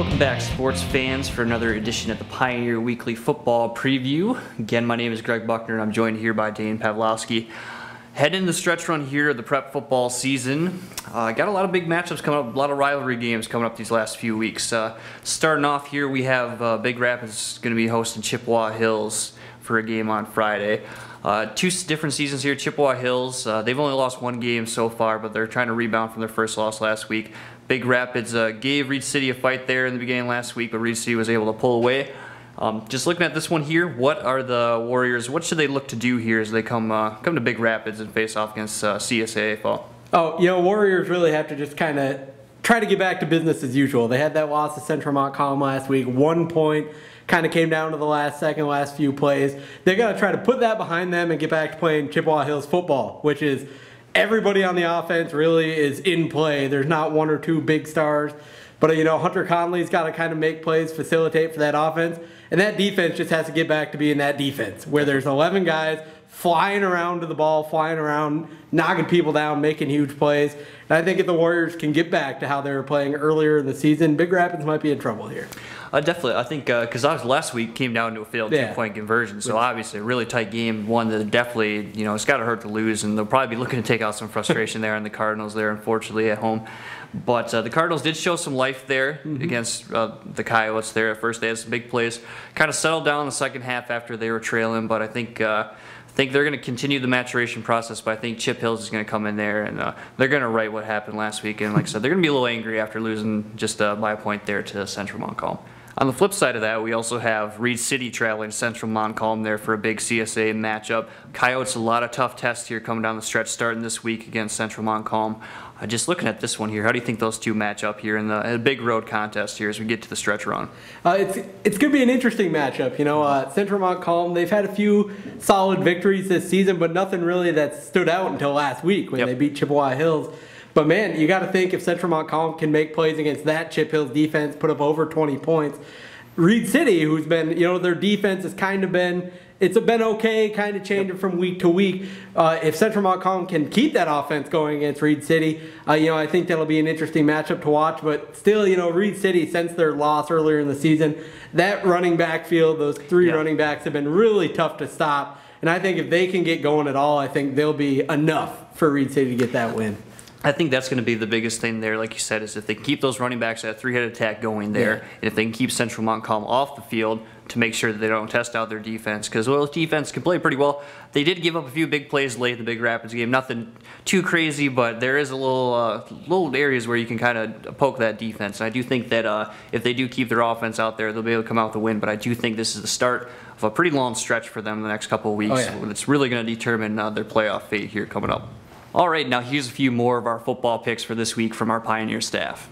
Welcome back, sports fans, for another edition of the Pioneer Weekly Football Preview. Again, my name is Greg Buckner, and I'm joined here by Dane Pavlowski. Heading the stretch run here of the prep football season. Got a lot of big matchups coming up, a lot of rivalry games coming up these last few weeks. Starting off here, we have Big Rapids going to be hosting Chippewa Hills for a game on Friday. Two different seasons here. Chippewa Hills, they've only lost one game so far, but they're trying to rebound from their first loss last week. Big Rapids gave Reed City a fight there in the beginning last week, but Reed City was able to pull away. Just looking at this one here, what are the Warriors, what should they look to do here as they come to Big Rapids and face off against CSAA fall? Oh, Warriors really have to just kind of try to get back to business as usual. They had that loss to Central Montcalm last week, 1 point, kind of came down to the last few plays. They got to try to put that behind them and get back to playing Chippewa Hills football, which is everybody on the offense really is in play. There's not one or two big stars. But, Hunter Conley's got to kind of make plays, facilitate for that offense. And that defense just has to get back to being that defense, where there's 11 guys flying around to the ball, flying around, knocking people down, making huge plays. And I think if the Warriors can get back to how they were playing earlier in the season, Big Rapids might be in trouble here. Definitely. I think because last week came down to a failed two-point conversion, so obviously a really tight game, one that definitely, it's got to hurt to lose, and they'll probably be looking to take out some frustration there on the Cardinals there, unfortunately, at home. But the Cardinals did show some life there against the Coyotes there. At first they had some big plays, kind of settled down in the second half after they were trailing, but I think they're going to continue the maturation process, but I think Chip Hills is going to come in there and they're going to right what happened last week. And like I said, they're going to be a little angry after losing just by a point there to Central Montcalm. On the flip side of that, we also have Reed City traveling to Central Montcalm there for a big CSA matchup. Coyotes, a lot of tough tests here coming down the stretch starting this week against Central Montcalm. Just looking at this one here, how do you think those two match up here in the big road contest here as we get to the stretch run? It's going to be an interesting matchup. Central Montcalm, they've had a few solid victories this season, but nothing really that stood out until last week when they beat Chippewa Hills. But man, you got to think if Central Montcalm can make plays against that Chip Hills defense, put up over 20 points. Reed City, who's been, their defense has kind of been, it's been okay, kind of changing from week to week. If Central Montcalm can keep that offense going against Reed City, I think that'll be an interesting matchup to watch. But still, Reed City, since their loss earlier in the season, that running back field, those three running backs have been really tough to stop. And I think if they can get going at all, I think they'll be enough for Reed City to get that win. I think that's going to be the biggest thing there, like you said, is if they can keep those running backs, that three-headed attack going there, and if they can keep Central Montcalm off the field to make sure that they don't test out their defense, because defense can play pretty well. They did give up a few big plays late in the Big Rapids game, nothing too crazy, but there is a little areas where you can kind of poke that defense. And I do think that if they do keep their offense out there, they'll be able to come out with a win. But I do think this is the start of a pretty long stretch for them in the next couple of weeks. It's really going to determine their playoff fate here coming up. All right, now here's a few more of our football picks for this week from our Pioneer staff.